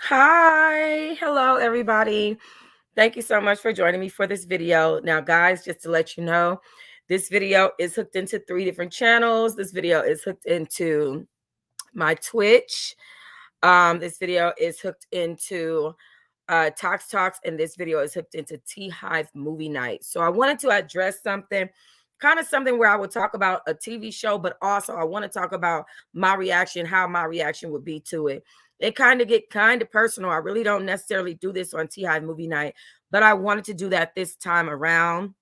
Hi, hello everybody. Thank you so much for joining me for this video. Now, guys, just to let you know, this video is hooked into 3 different channels. This video is hooked into my Twitch. This video is hooked into Talks, and this video is hooked into Tea Hive Movie Night. So I wanted to address something, kind of something where I would talk about a TV show, but also I want to talk about my reaction, how my reaction would be to it. It kind of get kind of personal. I really don't necessarily do this on Tea Hive Movie Night, but I wanted to do that this time around.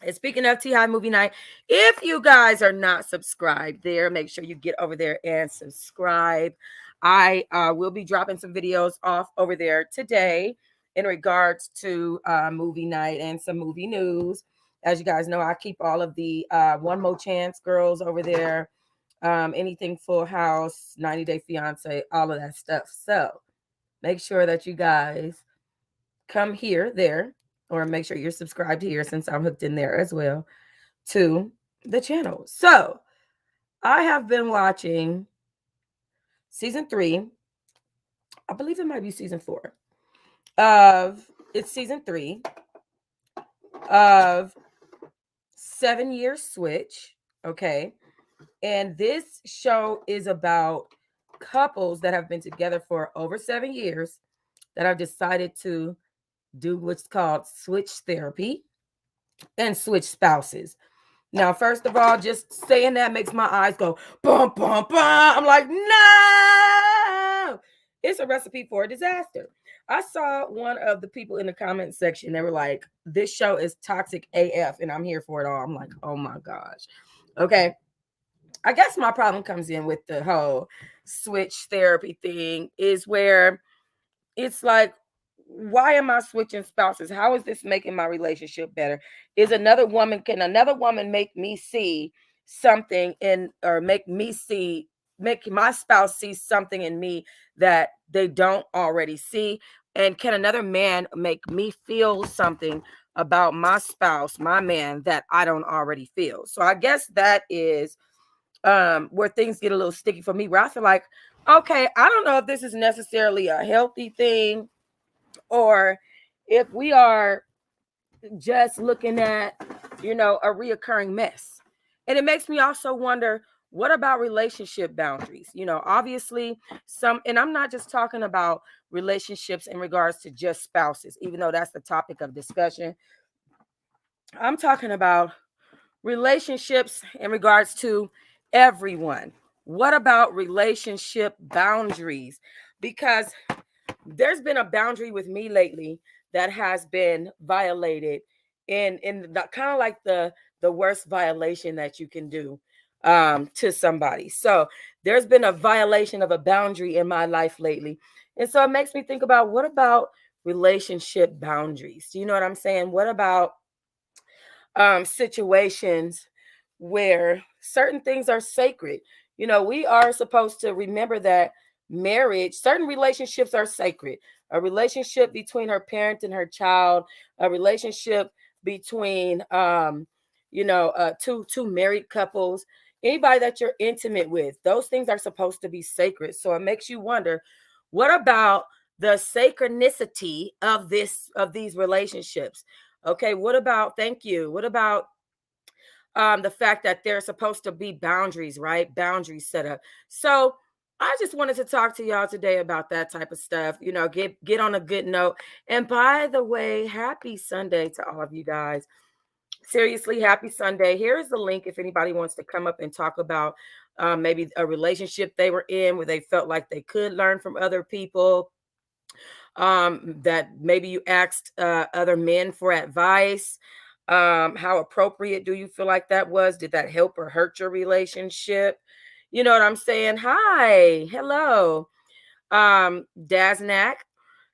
And speaking of Tea Hive Movie Night, if you guys are not subscribed there, make sure you get over there and subscribe. I will be dropping some videos off over there today in regards to movie night and some movie news. As you guys know, I keep all of the One More Chance girls over there, anything Full House, 90 Day Fiance, all of that stuff. So make sure that you guys come here, there, or make sure you're subscribed here since I'm hooked in there as well to the channel. So I have been watching season 3. I believe it might be season 4 of it's season 3 of 7 Year Switch. Okay. And this show is about couples that have been together for over 7 years that have decided to do what's called switch therapy and switch spouses. Now, first of all, just saying that makes my eyes go bum, bum, bum. I'm like, no, it's a recipe for a disaster. I saw one of the people in the comment section. They were like, this show is toxic AF, and I'm here for it all. I'm like, oh my gosh. Okay. I guess my problem comes in with the whole switch therapy thing is where it's like, why am I switching spouses? How is this making my relationship better? Can another woman make me see something in, or make my spouse see something in me that they don't already see? And can another man make me feel something about my spouse, my man, that I don't already feel? So I guess that is where things get a little sticky for me, where I feel like, okay, I don't know if this is necessarily a healthy thing, or if we are just looking at, a reoccurring mess. And it makes me also wonder, what about relationship boundaries? Obviously, and I'm not just talking about relationships in regards to just spouses, even though that's the topic of discussion. I'm talking about relationships in regards to everyone. What about relationship boundaries? Because there's been a boundary with me lately that has been violated in the kind of like the worst violation that you can do to somebody. So there's been a violation of a boundary in my life lately. And so it makes me think about, what about relationship boundaries? Do you know what I'm saying? What about situations where certain things are sacred? We are supposed to remember that marriage, certain relationships are sacred. A relationship between her parent and her child, a relationship between two married couples, anybody that you're intimate with, those things are supposed to be sacred. So it makes you wonder, what about the sacrednicity of these relationships? Okay, what about, thank you, what about the fact that there's supposed to be boundaries, right? Boundaries set up. So I just wanted to talk to y'all today about that type of stuff, get on a good note. And by the way, happy Sunday to all of you guys. Seriously, happy Sunday. Here is the link if anybody wants to come up and talk about maybe a relationship they were in where they felt like they could learn from other people, that maybe you asked other men for advice. How appropriate do you feel like that was? Did that help or hurt your relationship? You know what I'm saying? Hi, hello, Daznak.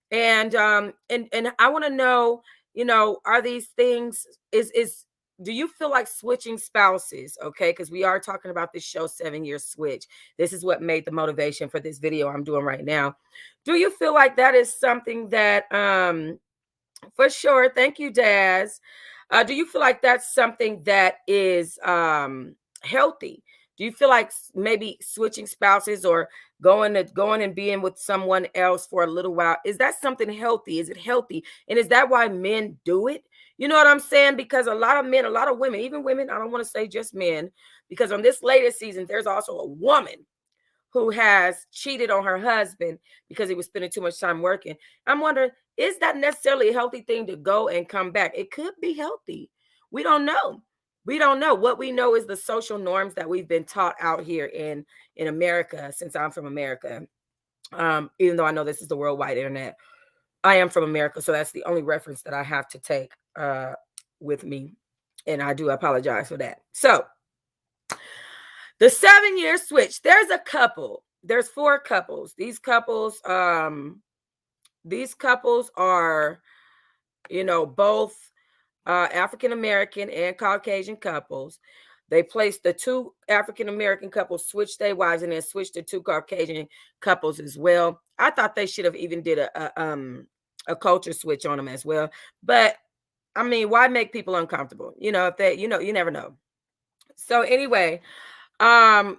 And I want to know, are these things, is do you feel like switching spouses? Okay, because we are talking about this show, 7 Year Switch. This is what made the motivation for this video I'm doing right now. Do you feel like that is something that for sure, thank you, Daz. Do you feel like that's something that is healthy? Do you feel like maybe switching spouses, or going and being with someone else for a little while, is that something healthy? Is it healthy? And is that why men do it? You know what I'm saying? Because a lot of men, a lot of women, even women, I don't want to say just men, because on this latest season, there's also a woman who has cheated on her husband because he was spending too much time working. I'm wondering, is that necessarily a healthy thing to go and come back? It could be healthy. We don't know. We don't know. What we know is the social norms that we've been taught out here in America, since I'm from America. Even though I know this is the worldwide internet, I am from America, so that's the only reference that I have to take with me, and I do apologize for that. So the 7-year switch. There's a couple. There's 4 couples. These couples are, both African American and Caucasian couples. They placed the 2 African American couples, switched their wives, and then switched the 2 Caucasian couples as well. I thought they should have even did a culture switch on them as well. But I mean, why make people uncomfortable? If they, you never know. So anyway, on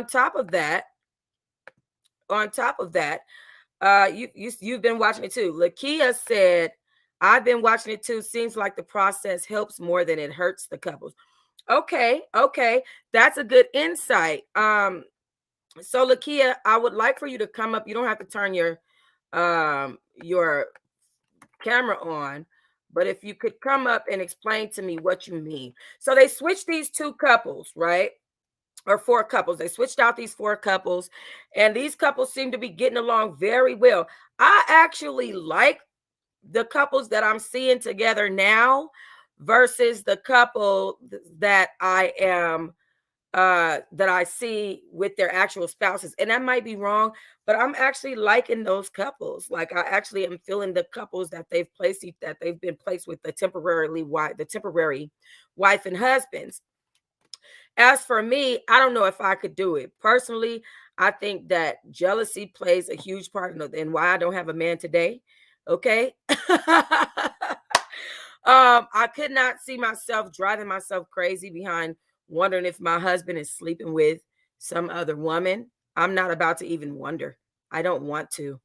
top of that, you've been watching it too. Lakia said, I've been watching it too. Seems like the process helps more than it hurts the couples. Okay, that's a good insight. So Lakia, I would like for you to come up. You don't have to turn your camera on, but if you could come up and explain to me what you mean. So they switched these 2 couples, right? Or 4 couples. They switched out these 4 couples, and these couples seem to be getting along very well. I actually like the couples that I'm seeing together now versus the couple that I see with their actual spouses. And that might be wrong, but I'm actually liking those couples. Like, I actually am feeling the couples that they've been placed with, the temporary wife and husbands. As for me, I don't know if I could do it. Personally, I think that jealousy plays a huge part in why I don't have a man today. Okay. I could not see myself driving myself crazy behind wondering if my husband is sleeping with some other woman. I'm not about to even wonder. I don't want to.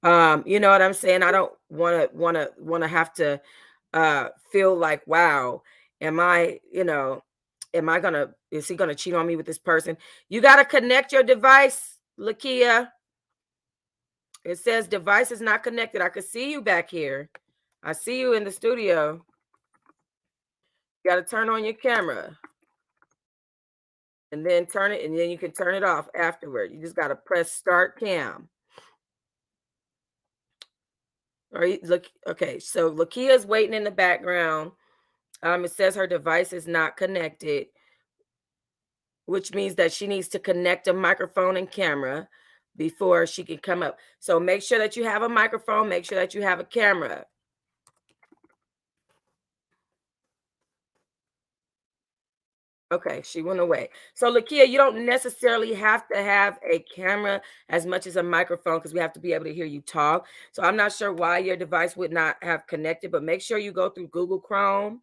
You know what I'm saying? I don't want to have to feel like, wow, am I, is he gonna cheat on me with this person? You gotta connect your device, Lakia. It says device is not connected. I could see you back here. I see you in the studio. You gotta turn on your camera and then turn it, and then you can turn it off afterward. You just gotta press start cam. All right, look, okay, so Lakia's waiting in the background. It says her device is not connected, which means that she needs to connect a microphone and camera before she can come up. So make sure that you have a microphone, make sure that you have a camera. Okay, she went away. So Lakia, you don't necessarily have to have a camera as much as a microphone, because we have to be able to hear you talk. So I'm not sure why your device would not have connected, but make sure you go through Google Chrome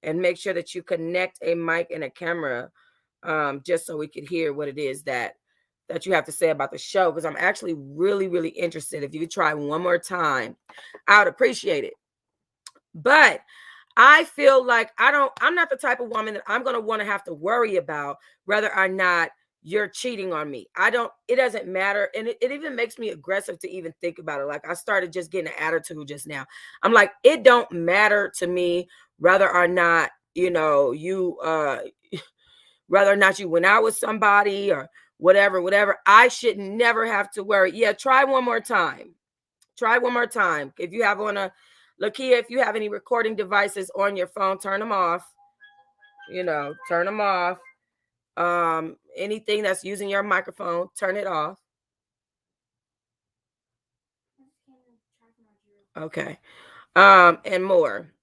and make sure that you connect a mic and a camera, just so we could hear what it is that you have to say about the show, because I'm actually really, really interested. If you could try one more time, I would appreciate it. But I feel like I'm not the type of woman that I'm going to want to have to worry about whether or not you're cheating on me. It doesn't matter. And it even makes me aggressive to even think about it. Like, I started just getting an attitude just now. I'm like, it don't matter to me whether or not, whether or not you went out with somebody or whatever. I should never have to worry. Yeah, try one more time. Try one more time. If you have Lakia, if you have any recording devices on your phone, turn them off. Turn them off. Anything that's using your microphone, turn it off. Okay. And more.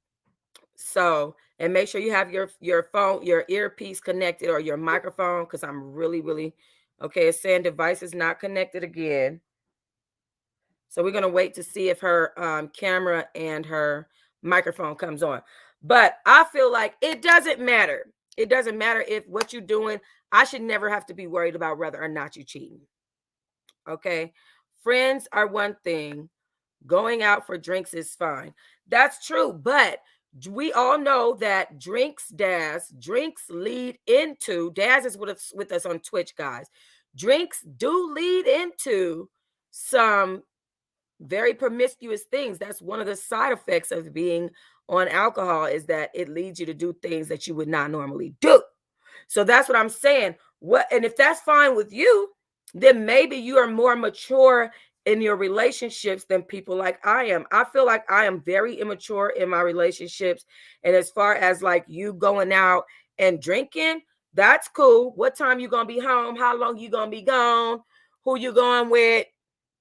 So, and make sure you have your phone, your earpiece connected, or your microphone, because I'm really, really okay. It's saying device is not connected again. So we're gonna wait to see if her camera and her microphone comes on. But I feel like it doesn't matter. It doesn't matter if what you're doing. I should never have to be worried about whether or not you're cheating. Okay. Friends are one thing. Going out for drinks is fine. That's true. But we all know that drinks lead into, Daz is with us on Twitch, guys. Drinks do lead into some very promiscuous things. That's one of the side effects of being on alcohol, is that it leads you to do things that you would not normally do. So that's what I'm saying. And if that's fine with you, then maybe you are more mature in your relationships than people like I am. I feel like I am very immature in my relationships. And as far as like you going out and drinking, that's cool. What time you gonna be home? How long you gonna be gone? Who you going with?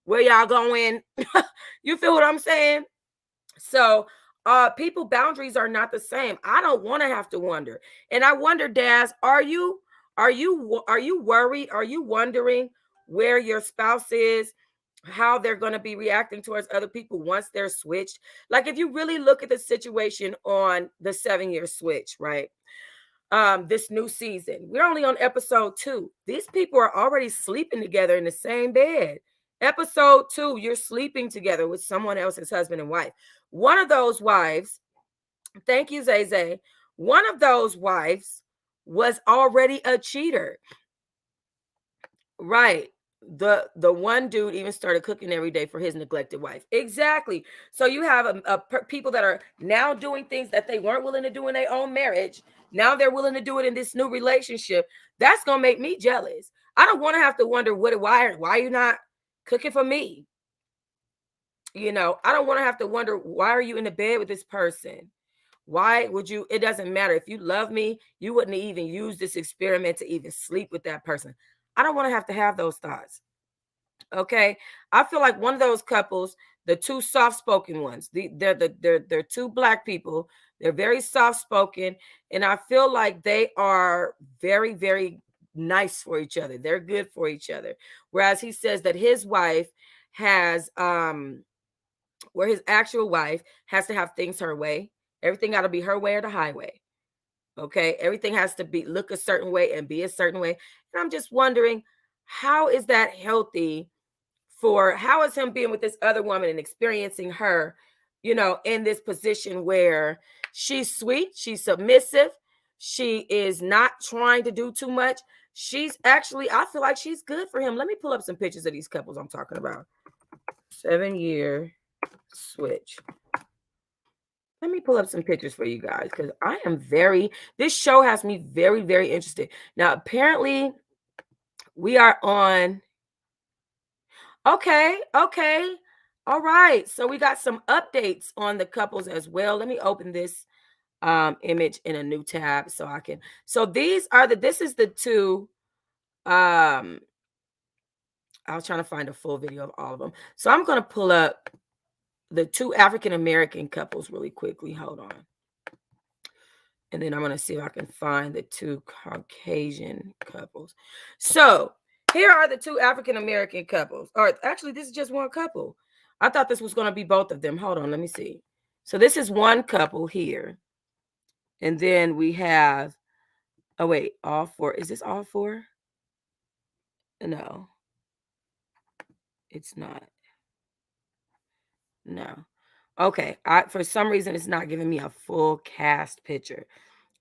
Where y'all going? You feel what I'm saying? So people boundaries are not the same. I don't want to have to wonder. And I wonder, Daz, are you worried? Are you wondering where your spouse is, how they're going to be reacting towards other people once they're switched? Like if you really look at the situation on the 7-year switch, right? This new season. We're only on episode 2. These people are already sleeping together in the same bed. Episode 2, you're sleeping together with someone else's husband and wife. One of those wives, thank you, Zay. One of those wives was already a cheater. Right. The one dude even started cooking every day for his neglected wife. Exactly. So you have people that are now doing things that they weren't willing to do in their own marriage. Now they're willing to do it in this new relationship. That's gonna make me jealous. I don't want to have to wonder why you're not cooking for me. I don't want to have to wonder, why are you in the bed with this person? Why would you? It doesn't matter. If you love me, you wouldn't even use this experiment to even sleep with that person. I don't want to have those thoughts. Okay. I feel like one of those couples, the two soft-spoken ones, they're two Black people. They're very soft-spoken, and I feel like they are very, very nice for each other. They're good for each other. Whereas he says that his wife has where his actual wife has to have things her way. Everything got to be her way or the highway. Okay. Everything has to be look a certain way and be a certain way. And I'm just wondering, how is that healthy how is him being with this other woman and experiencing her, in this position where she's sweet, she's submissive, she is not trying to do too much. She's actually, I feel like she's good for him. Let me pull up some pictures of these couples I'm talking about. 7-year switch. Let me pull up some pictures for you guys, because this show has me very, very interested. Now, apparently, we are on. Okay. All right. So we got some updates on the couples as well. Let me open this image in a new tab so I can. So this is the two. I was trying to find a full video of all of them. So I'm going to pull up the two African-American couples really quickly. Hold on. And then I'm going to see if I can find the two Caucasian couples. So here are the two African-American couples. Or actually, this is just one couple. I thought this was going to be both of them. Hold on, let me see. So this is one couple here. And then we have, oh wait, all four. Is this all four? No, it's not. No. Okay. For some reason, it's not giving me a full cast picture,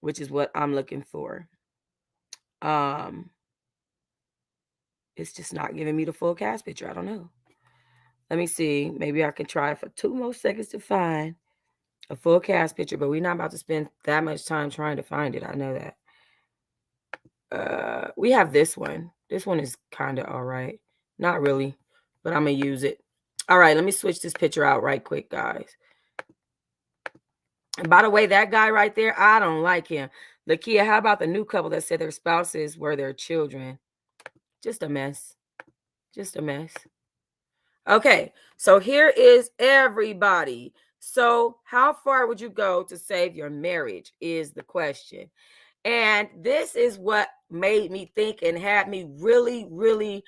which is what I'm looking for. It's just not giving me the full cast picture. I don't know. Let me see. Maybe I can try for 2 more seconds to find a full cast picture, but we're not about to spend that much time trying to find it. I know that. We have this one. This one is kind of all right. Not really, but I'm going to use it. All right, let me switch this picture out right quick, guys. And by the way, that guy right there, I don't like him. Lakia, how about the new couple that said their spouses were their children? Just a mess. Just a mess. Okay, so here is everybody. So how far would you go to save your marriage is the question. And this is what made me think and had me really, really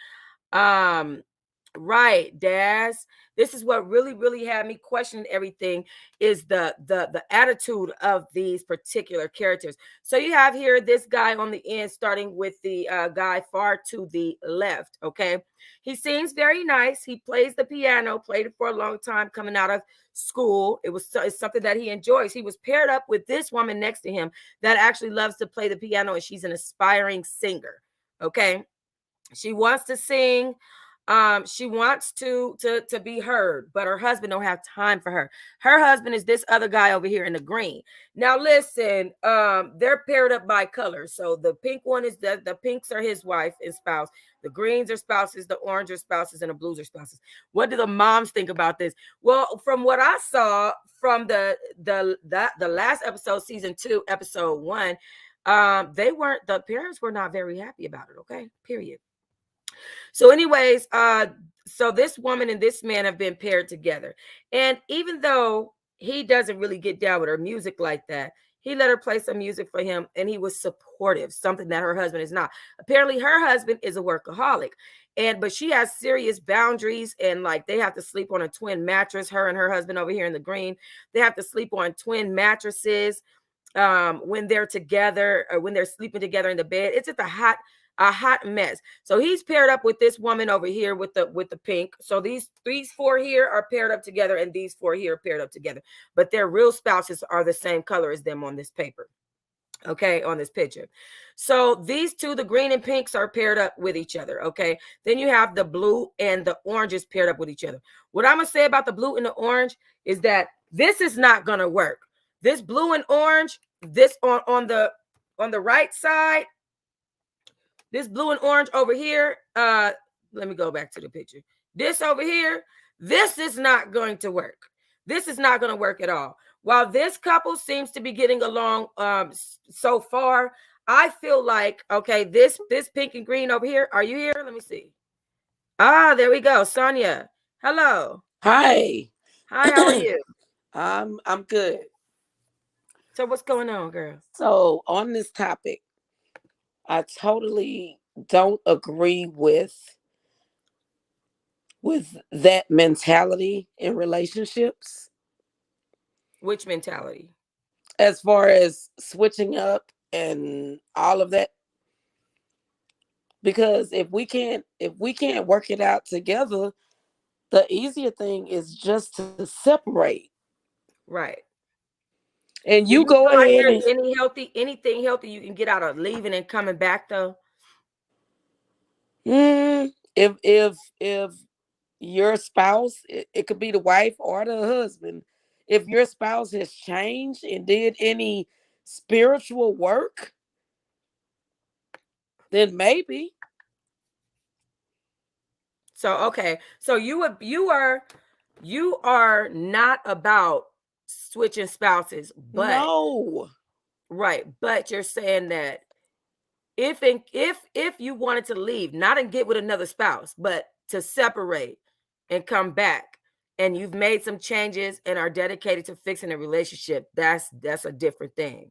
Right, Daz. This is what really, really had me questioning everything is the attitude of these particular characters. So you have here this guy on the end, starting with the guy far to the left. Okay, he seems very nice. He plays the piano, played it for a long time, coming out of school. It's something that he enjoys. He was paired up with this woman next to him that actually loves to play the piano, and she's an aspiring singer. Okay, she wants to sing. She wants to be heard, but her husband don't have time for her. Her husband is this other guy over here in the green. Now listen, they're paired up by color. So the pink one is the pinks are his wife and spouse. The greens are spouses, the orange are spouses, and the blues are spouses. What do the moms think about this? Well, from what I saw from the last episode, season 2, episode 1, the parents were not very happy about it. Okay, period. So, anyways, so this woman and this man have been paired together. And even though he doesn't really get down with her music like that, he let her play some music for him and he was supportive, something that her husband is not. Apparently, her husband is a workaholic. But she has serious boundaries, and like they have to sleep on a twin mattress, her and her husband over here in the green. They have to sleep on twin mattresses when they're together or when they're sleeping together in the bed. It's just a hot mess. So he's paired up with this woman over here with the pink. So these four here are paired up together, and these four here are paired up together. But their real spouses are the same color as them on this paper. Okay, on this picture. So these two, the green and pinks, are paired up with each other. Okay. Then you have the blue and the oranges paired up with each other. What I'm gonna say about the blue and the orange is that this is not gonna work. This blue and orange, this on the right side, this blue and orange over here, let me go back to the picture. This over here, this is not going to work. This is not going to work at all. While this couple seems to be getting along so far, I feel like, okay, this pink and green over here, are you here? Let me see. Ah, there we go. Sonia. Hello. Hi. Hi, how are you? I'm good. So what's going on, girl? So on this topic, I totally don't agree with that mentality in relationships Which mentality? as far as switching up and all of that, because if we can't work it out together, the easier thing is just to separate. Right. And Do you you go feel like ahead there's and anything healthy you can get out of leaving and coming back though? if your spouse, it could be the wife or the husband, if your spouse has changed and did any spiritual work, then maybe. So okay, so you are not about switching spouses, but No. right, but you're saying that if you wanted to leave, not and get with another spouse, but to separate and come back, and you've made some changes and are dedicated to fixing a relationship, that's a different thing.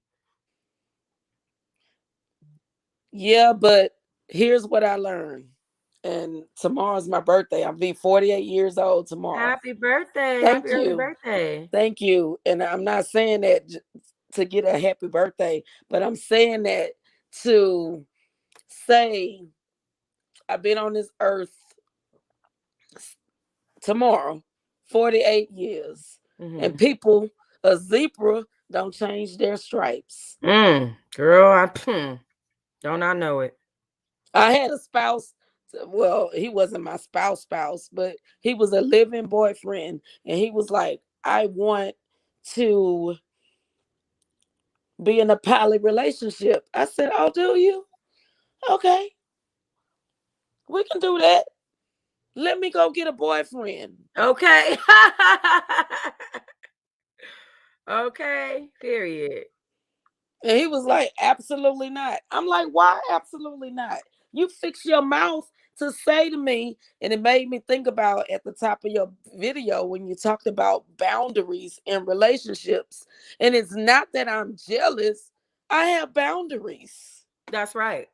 Yeah, but here's what I learned. And tomorrow's my birthday. I'll be 48 years old tomorrow. Happy birthday! Happy Thank early you. birthday! Thank you. And I'm not saying that to get a happy birthday, but I'm saying that to say I've been on this earth tomorrow 48 years. And Hmm. people, a zebra don't change their stripes. Girl, don't I know it? I had a spouse, well, he wasn't my spouse, but he was a living boyfriend. And he was like, I want to be in a poly relationship. I said, oh, do you? Okay, we can do that. Let me go get a boyfriend. Okay. Okay. Period. And he was like, absolutely not. I'm like, why absolutely not? You fix your mouth to say to me, and it made me think about at the top of your video when you talked about boundaries in relationships. And it's not that I'm jealous, I have boundaries. That's right.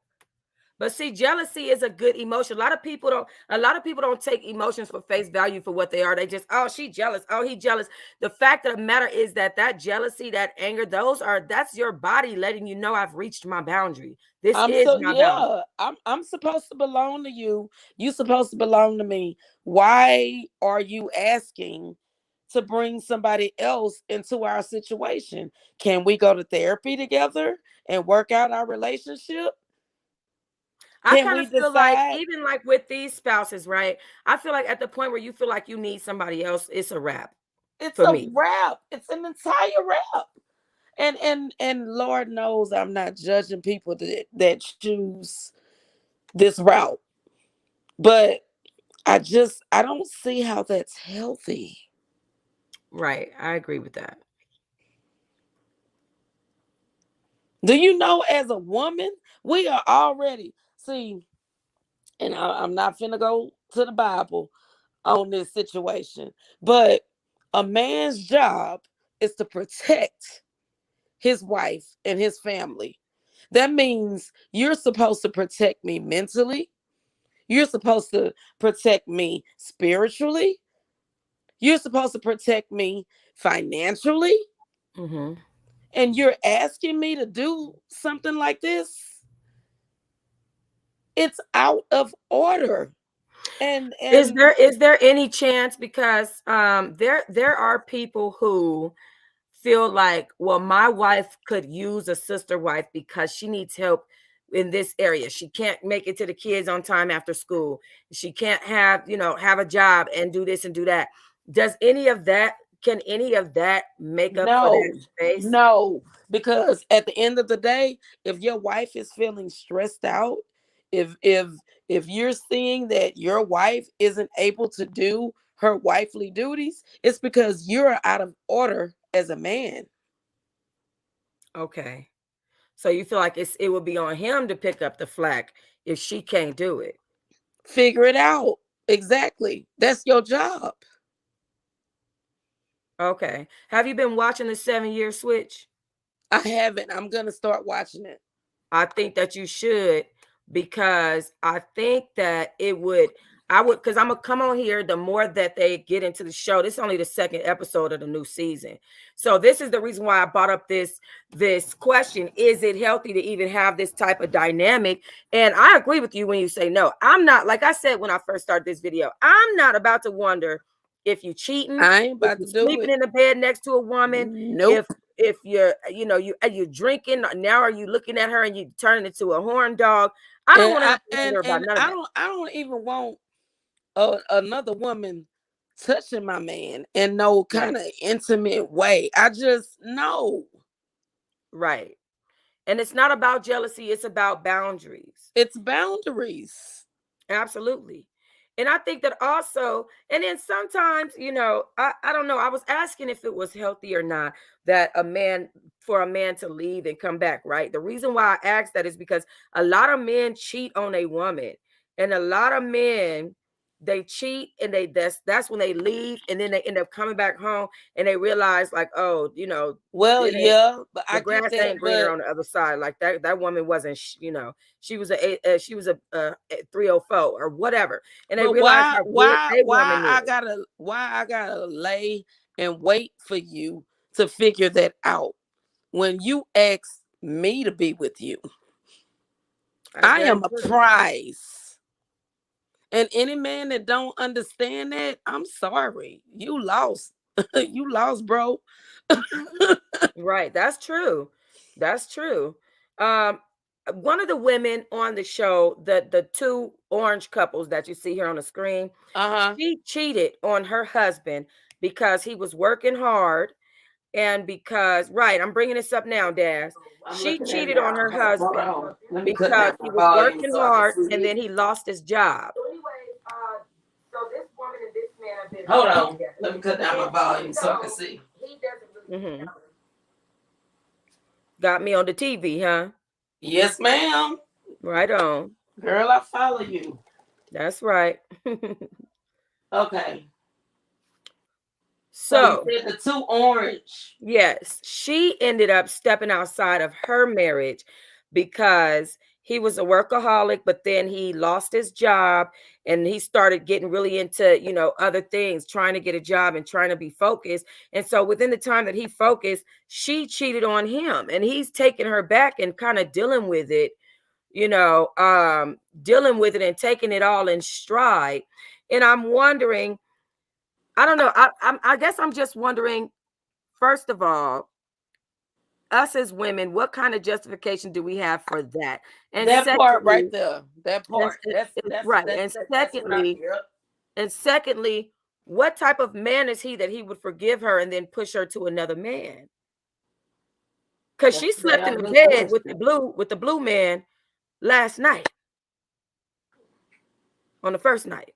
But see, jealousy is a good emotion. A lot of people don't take emotions for face value for what they are. They just, oh, she jealous. Oh, he jealous. The fact of the matter is that jealousy, that anger, that's your body letting you know I've reached my boundary. This I'm is so my boundary. yeah. I'm supposed to belong to you. You supposed to belong to me. Why are you asking to bring somebody else into our situation? Can we go to therapy together and work out our relationship? I Can kind we of feel like decide even like with these spouses, right? I feel like at the point where you feel like you need somebody else, it's a wrap it's for a me. wrap? It's an entire wrap. And Lord knows I'm not judging people that choose this route. But I don't see how that's healthy. Right. I agree with that. Do you know, as a woman, we are already see, and I'm not finna go to the Bible on this situation, but a man's job is to protect his wife and his family. That means you're supposed to protect me mentally. You're supposed to protect me spiritually. You're supposed to protect me financially. Hmm. And you're asking me to do something like this, it's out of order. And Is there any chance, because there are people who feel like, well, my wife could use a sister wife because she needs help in this area. She can't make it to the kids on time after school. She can't have a job and do this and do that. Does any of that Can any of that make up for that no, space? no, because at the end of the day, if your wife is feeling stressed out, if if you're seeing that your wife isn't able to do her wifely duties, it's because you're out of order as a man. Okay. So you feel like it would be on him to pick up the slack if she can't do it. Figure it out. Exactly. That's your job. Okay. Have you been watching the 7 Year Switch? I haven't. I'm gonna start watching it. I think that you should, because I think that because I'm gonna come on here the more that they get into the show. This is only the second episode of the new season. So this is the reason why I brought up this question. Is it healthy to even have this type of dynamic? And I agree with you when you say no. I'm not, like I said when I first started this video, I'm not about to wonder if you cheating, I ain't if about you're to do sleeping it. in the bed next to a woman, if Nope. you're drinking. Now are you looking at her and you turning into a horn dog? I don't And want to I have to wonder about none of that. I don't even want another woman touching my man in no Right. kind of intimate way. I just no. Right. And it's not about jealousy, it's about boundaries. It's boundaries. Absolutely. And I think that also, and then sometimes, I don't know, I was asking if it was healthy or not that for a man to leave and come back, right? The reason why I asked that is because a lot of men cheat on a woman, and a lot of men, they cheat, and that's when they leave, and then they end up coming back home and they realize, like, oh, Well, it ain't, yeah, but the I get grass that. ain't greener But on the other side. Like that woman wasn't, she was a 304 or whatever, and they but realized how good a woman is. why I gotta lay and wait for you to figure that out when you ask me to be with you? That's I very am a true. prize. And any man that don't understand that, I'm sorry. You lost. You lost, bro. Right, that's true. That's true. Um, one of the women on the show, the two orange couples that you see here on the screen, Uh-huh. she cheated on her husband because he was working hard. And because, right, I'm bringing this up now, Daz. I'm She looking at it cheated on now. her Hold husband on. Let me cut because down he my was volume working so I can hard and see then it. he lost his job. So anyways, so this woman and this man have been Hold working on. together. Let me cut down my And volume so I can see. he doesn't really got me on the TV, huh? Yes, ma'am. Right on. Girl, I follow you. That's right. Okay. So you So, said the two orange. yes, she ended up stepping outside of her marriage because he was a workaholic, but then he lost his job and he started getting really into, other things, trying to get a job and trying to be focused. And so within the time that he focused, she cheated on him, and he's taking her back and kind of dealing with it, dealing with it and taking it all in stride. And I'm wondering, I don't know, I guess I'm just wondering, first of all, us as women, what kind of justification do we have for that? And That part right secondly, there. That and, part. That's right. that's And that's what I. secondly, Yep. what type of man is he that he would forgive her and then push her to another man? Because That's she a slept in damn the good bed question. with the blue man last night, on the first night,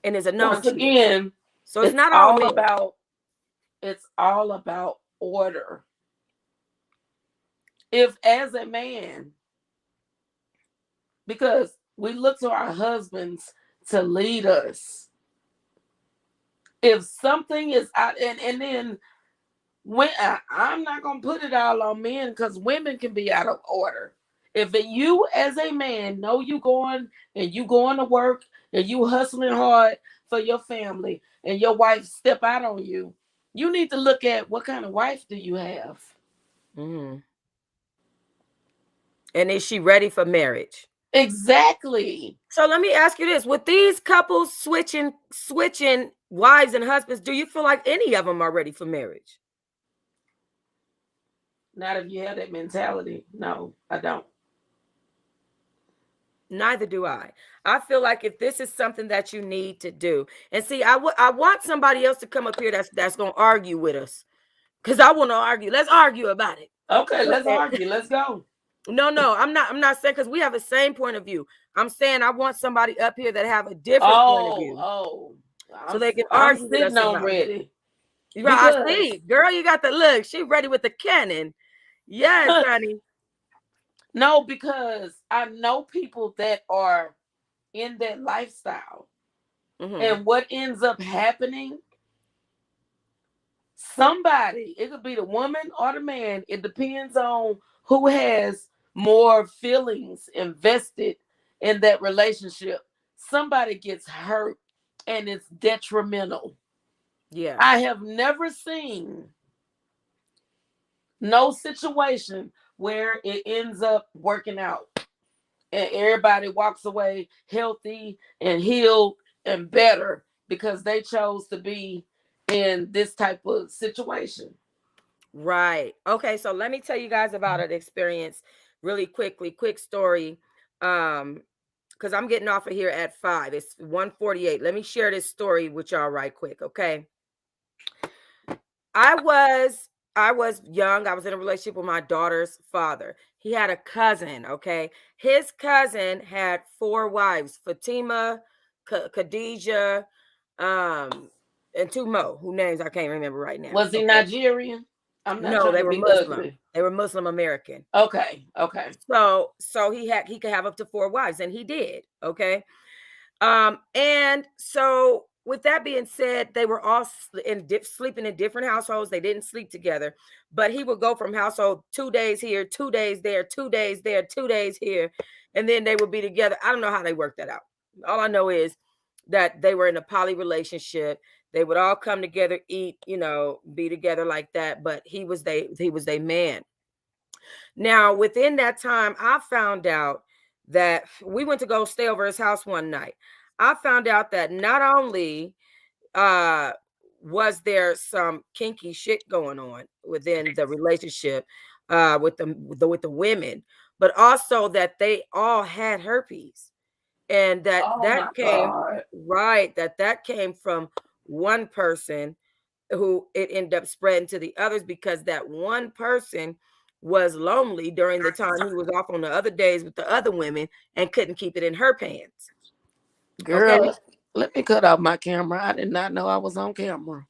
and is a known Once cheater. again, So it's it's not all all men. about it's all about order. If as a man, because we look to our husbands to lead us. If something is out, and then when I'm not gonna put it all on men because women can be out of order. If you as a man know you going to work and you hustling hard for your family and your wife step out on you, you need to look at what kind of wife do you have. Mhm. And is she ready for marriage? Exactly. So let me ask you this: with these couples switching wives and husbands, do you feel like any of them are ready for marriage? Not if you have that mentality. No, I don't. Neither do I. I feel like if this is something that you need to do, and see, I want somebody else to come up here that's gonna argue with us, because I want to argue. Let's argue about it. Okay, let's Okay. argue. Let's go. No, I'm not saying, because we have the same point of view. I'm saying I want somebody up here that have a different point of Oh, view, oh. so they can I'm argue with sitting us on about it. ready I because see, girl, you got the look. She ready with the cannon. Yes, honey. no, because I know people that are in that lifestyle. Mm-hmm. And what ends up happening, somebody, it could be the woman or the man, it depends on who has more feelings invested in that relationship. Somebody gets hurt and it's detrimental. Yeah. I have never seen no situation where it ends up working out and everybody walks away healthy and healed and better because they chose to be in this type of situation. Right. Okay, so let me tell you guys about an experience really quickly. Quick story. Um, because I'm getting off of here at 5. It's 1:48. Let me share this story with y'all right quick, okay? I was I was young. I was in a relationship with my daughter's father. He had a cousin, okay? His cousin had 4 wives: Fatima, Khadijah, and 2 more, who names I can't remember right now, Was he okay? Nigerian? I'm not No, trying they to were be Muslim. ugly. They were Muslim American. Okay, okay. So he could have up to 4 wives, and he did, okay? And so with that being said, they were all sleeping in different households. They didn't sleep together, but he would go from household 2 days here, 2 days there, 2 days there, 2 days here, and then they would be together. I don't know how they worked that out. All I know is that they were in a poly relationship. They would all come together, eat, be together like that. But he was a man. Now, within that time, I found out that we went to go stay over his house one night. I found out that not only uh was there some kinky shit going on within the relationship with the women, but also that they all had herpes, and that Oh that my came God. right that came from one person, who it ended up spreading to the others, because that one person was lonely during the time he was off on the other days with the other women and couldn't keep it in her pants. Girl, Okay. let me cut off my camera. I did not know I was on camera.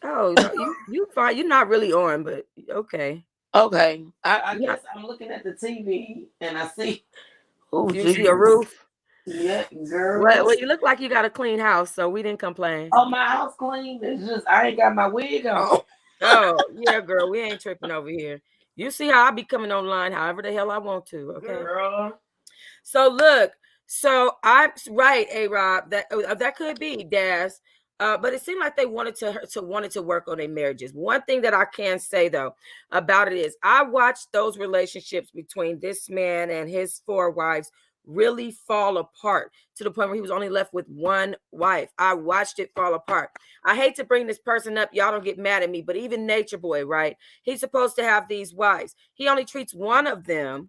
Oh no, you fine. You're not really on, but okay. Okay. I You're not. guess I'm looking at the TV and I see, oh, You see a Jesus. roof. Yeah, girl. Well, you look like you got a clean house, so we didn't complain. Oh, my house clean. It's just I ain't got my wig on. Oh yeah, girl, we ain't tripping over here. You see how I be coming online however the hell I want to, okay? Girl. So look, so I'm right, A Rob. That could be Daz. But it seemed like they wanted to work on their marriages. One thing that I can say though about it is I watched those relationships between this man and his four wives really fall apart to the point where he was only left with one wife. I watched it fall apart. I hate to bring this person up, y'all don't get mad at me, but even Nature Boy, right? He's supposed to have these wives. He only treats one of them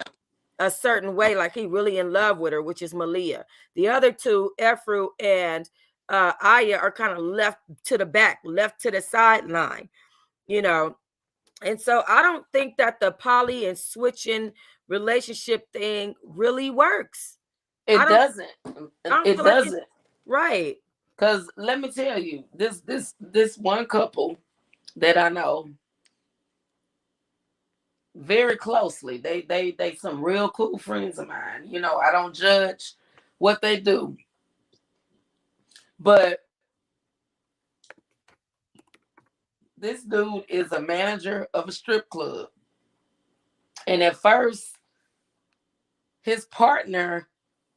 a certain way, like he really in love with her, which is Malia. The other two, Efru and Aya, are kind of left to the back, left to the sideline, you know. And so I don't think that the poly and switching relationship thing really works. I It don't doesn't. I don't It feel like it's doesn't. right. Cause let me tell you, this one couple that I know very closely. They some real cool friends of mine. You know, I don't judge what they do, but this dude is a manager of a strip club. And at first, his partner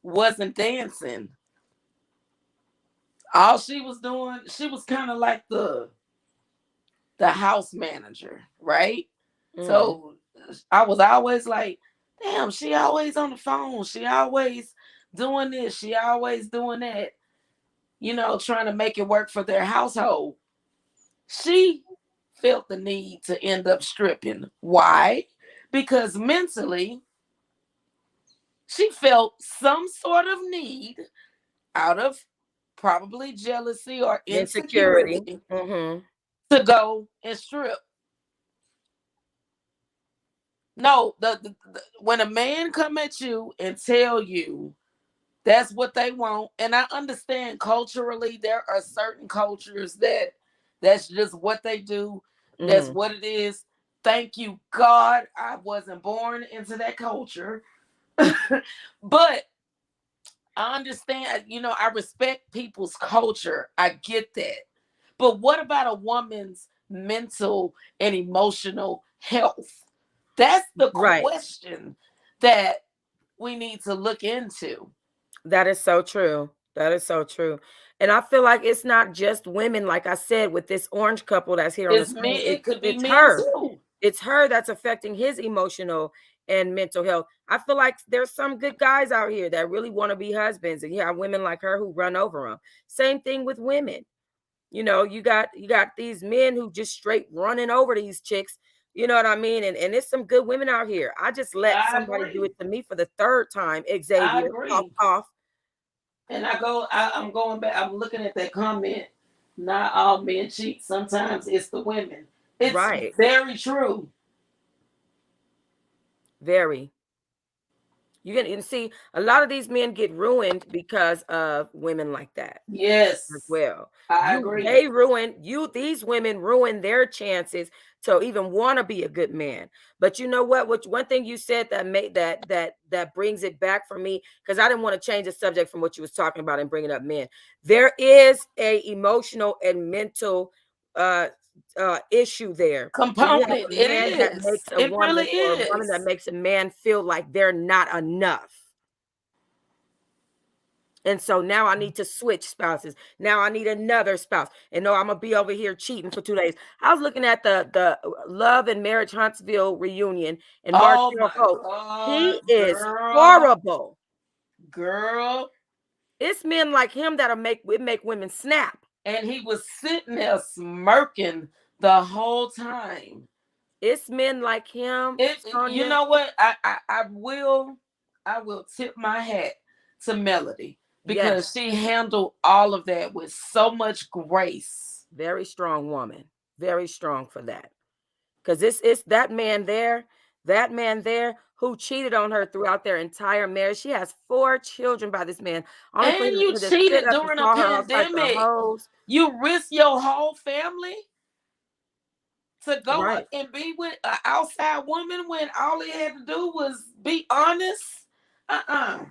wasn't dancing. All she was doing, she was kind of like the house manager, right? Mm, So I was always like, damn, she always on the phone. She always doing this. She always doing that. You know, trying to make it work for their household. She felt the need to end up stripping. Why? Because mentally, she felt some sort of need out of probably jealousy or insecurity. insecurity Mm-hmm. to go and strip. No, when a man come at you and tell you that's what they want, and I understand culturally there are certain cultures that that's just what they do. That's Mm-hmm. what it is. Thank you, God, I wasn't born into that culture. But I understand, you know, I respect people's culture. I get that. But what about a woman's mental and emotional health? That's the Right. question that we need to look into. That is so true. That is so true. And I feel like it's not just women, like I said, with this orange couple that's here on the It's men, screen. it could be It's men her. too. It's her that's affecting his emotional and mental health. I feel like there's some good guys out here that really want to be husbands, and you have women like her who run over them. Same thing with women. You got these men who just straight running over these chicks. You know what I mean? And there's some good women out here. I just let I somebody do agree. it to me for the third time. I Xavier, cough, agree. cough. And I'm going back, I'm looking at that comment. Not all men cheat. Sometimes it's the women. It's Right. very true. Very. You can and see a lot of these men get ruined because of women like that as Yes, well. I You agree. they ruin you these women ruin their chances to even want to be a good man. But you know what? Which one thing you said that made that brings it back for me because I didn't want to change the subject from what you was talking about and bringing up men. There is a emotional and mental uh issue there when you have Component. a It man that is. makes a It really woman or a woman that is. makes a man feel like they're not enough. And so now I need to switch spouses. Now I need another spouse. And no, I'm gonna be over here cheating for 2 days. I was looking at the Love and Marriage Huntsville reunion and Oh Martell my Hope. God, He is girl, horrible. girl. It's men like him that'll make women snap. And he was sitting there smirking the whole time. It's men like him, You Sonia. know what? I will tip my hat to Melody because Yes, she handled all of that with so much grace. very strong woman. Very strong for that. Because it's that man there who cheated on her throughout their entire marriage. She has 4 children by this man, only for And him you to sit cheated up and during a call her all types of pandemic. hoes. You risk your whole family to go Right. and be with an outside woman when all he had to do was be honest. Uh-uh.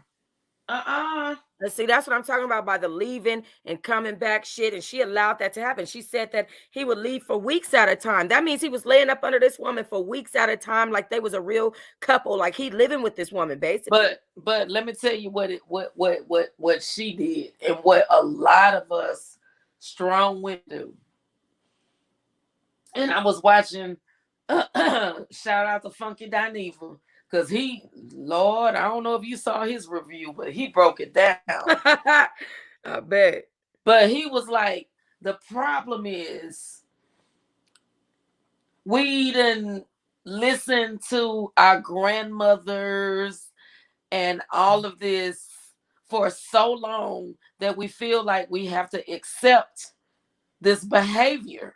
Uh-uh. And see, that's what I'm talking about by the leaving and coming back shit. And she allowed that to happen. She said that he would leave for weeks at a time. That means he was laying up under this woman for weeks at a time, like they was a real couple, like he living with this woman, basically. But let me tell you what she did and what a lot of us strong women do. And I was watching shout out to Funky Dineva, because he, Lord, I don't know if you saw his review, but he broke it down. I bet. But he was like, the problem is we didn't listen to our grandmothers and all of this for so long that we feel like we have to accept this behavior.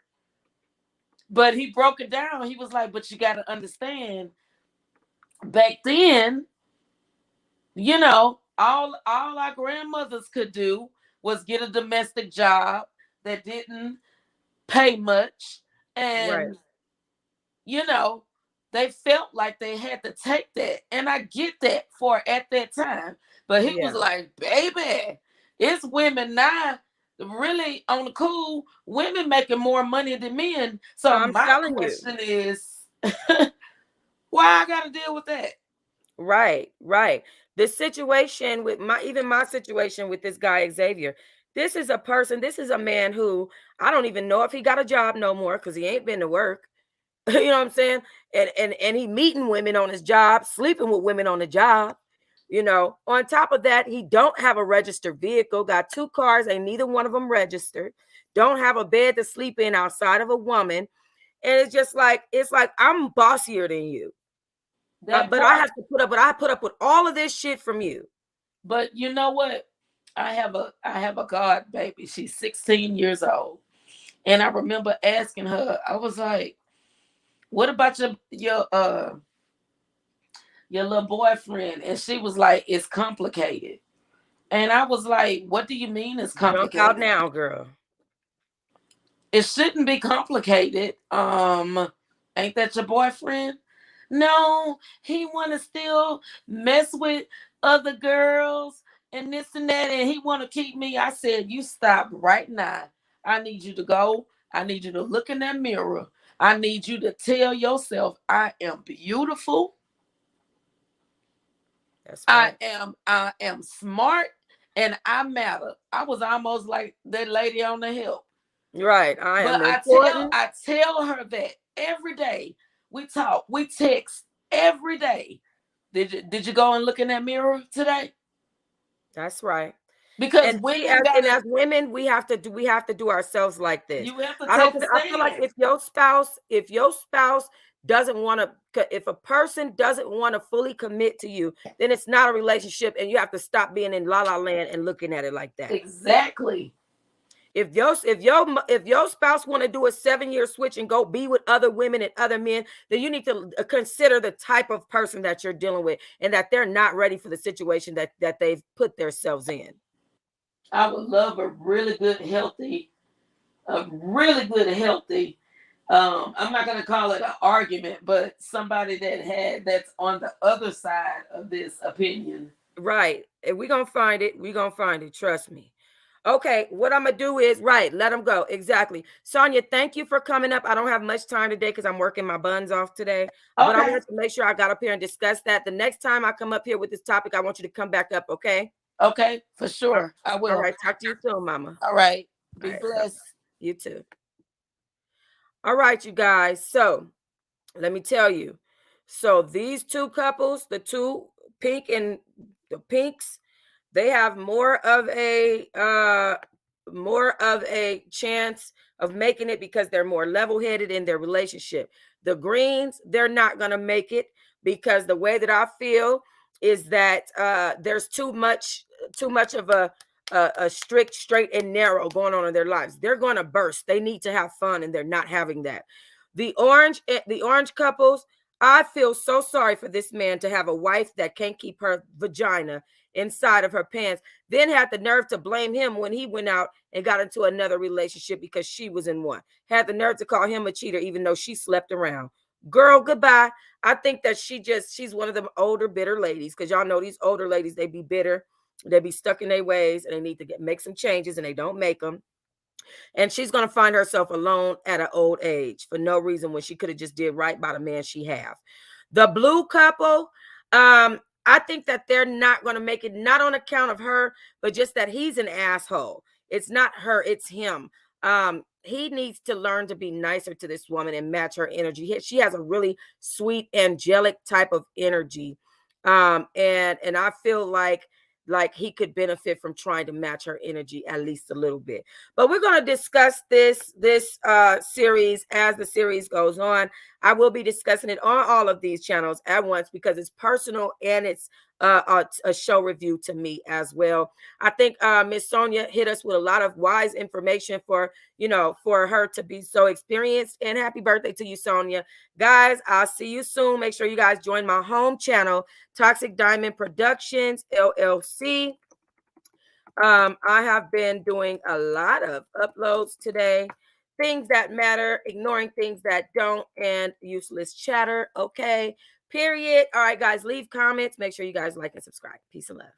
But he broke it down. He was like, but you got to understand, back then, all our grandmothers could do was get a domestic job that didn't pay much, Right. and you know they felt like they had to take that, and I get that for at that time. But he was Yeah. like, baby, it's women now, really on the cool, women making more money than men. So I'm my telling you. question is, why I gotta deal with that? Right, right. The situation with my situation with this guy Xavier. This is a person, this is a man who I don't even know if he got a job no more because he ain't been to work. You know what I'm saying? And he meeting women on his job, sleeping with women on the job. On top of that, he don't have a registered vehicle, got two cars, ain't neither one of them registered, don't have a bed to sleep in outside of a woman. And it's like I'm bossier than you. That But I part. have to put up with all of this shit from you. But you know what? I have a god baby. She's 16 years old. And I remember asking her, I was like, what about your little boyfriend? And she was like, it's complicated. And I was like, what do you mean it's Jump out complicated? now, girl. It shouldn't be complicated. Ain't that your boyfriend? No, he wanna still mess with other girls and this and that, and he wanna keep me. I said, you stop right now. I need you to go. I need you to look in that mirror. I need you to tell yourself, I am beautiful. That's I right. am I am smart and I matter. I was almost like that lady on the hill. Right. I But am I tell important. I tell her that every day. We talk, we text every day. Did you go and look in that mirror today? That's right. Because And see, women as gotta, women, we have to do ourselves like this. you have to I don't take a I feel like stand. if your spouse doesn't want to, if a person doesn't want to fully commit to you, then it's not a relationship, and you have to stop being in la la land and looking at it like that. Exactly. If your spouse want to do a 7-year switch and go be with other women and other men, then you need to consider the type of person that you're dealing with, and that they're not ready for the situation that they've put themselves in. I would love a really good healthy, I'm not gonna call it an argument, but somebody that's on the other side of this opinion. Right. And we're gonna find it. We're gonna find it. Trust me. Okay, what I'm gonna do is right, let them go. Exactly. Sonia, thank you for coming up. I don't have much time today because I'm working my buns off today. But I Okay. wanted to make sure I got up here and discuss that. The next time I come up here with this topic, I want you to come back up, okay? Okay, for Uh, sure. I All will. right. Talk to you soon, mama. All right. All Be right. Bye-bye. blessed. You too. All right, you guys. So let me tell you. So these two couples, the two pink and the pinks, they have more of a chance of making it because they're more level-headed in their relationship. The greens, they're not going to make it because the way that I feel is that there's too much of a strict, straight, and narrow going on in their lives. They're going to burst. They need to have fun, and they're not having that. The orange couples, I feel so sorry for this man to have a wife that can't keep her vagina inside of her pants, then had the nerve to blame him when he went out and got into another relationship because she was in one. Had the nerve to call him a cheater even though she slept around. Girl, goodbye. I think that she's one of them older bitter ladies, because y'all know these older ladies, they be bitter They be stuck in their ways and they need to make some changes and they don't make them. And she's going to find herself alone at an old age for no reason when she could have just did right by the man she have. The blue couple, I think that they're not going to make it, not on account of her, but just that he's an asshole. It's not her, it's him. He needs to learn to be nicer to this woman and match her energy. She has a really sweet, angelic type of energy. And I feel like he could benefit from trying to match her energy at least a little bit. But we're going to discuss this series as the series goes on. I will be discussing it on all of these channels at once because it's personal and it's a show review to me as well. I think Miss Sonia hit us with a lot of wise information for her to be so experienced. And happy birthday to you, Sonia. Guys, I'll see you soon. Make sure you guys join my home channel, Toxic Diamond Productions LLC. I have been doing a lot of uploads today. Things that matter, ignoring things that don't, and useless chatter. Okay. Period. All right, guys, leave comments. Make sure you guys like and subscribe. Peace and love.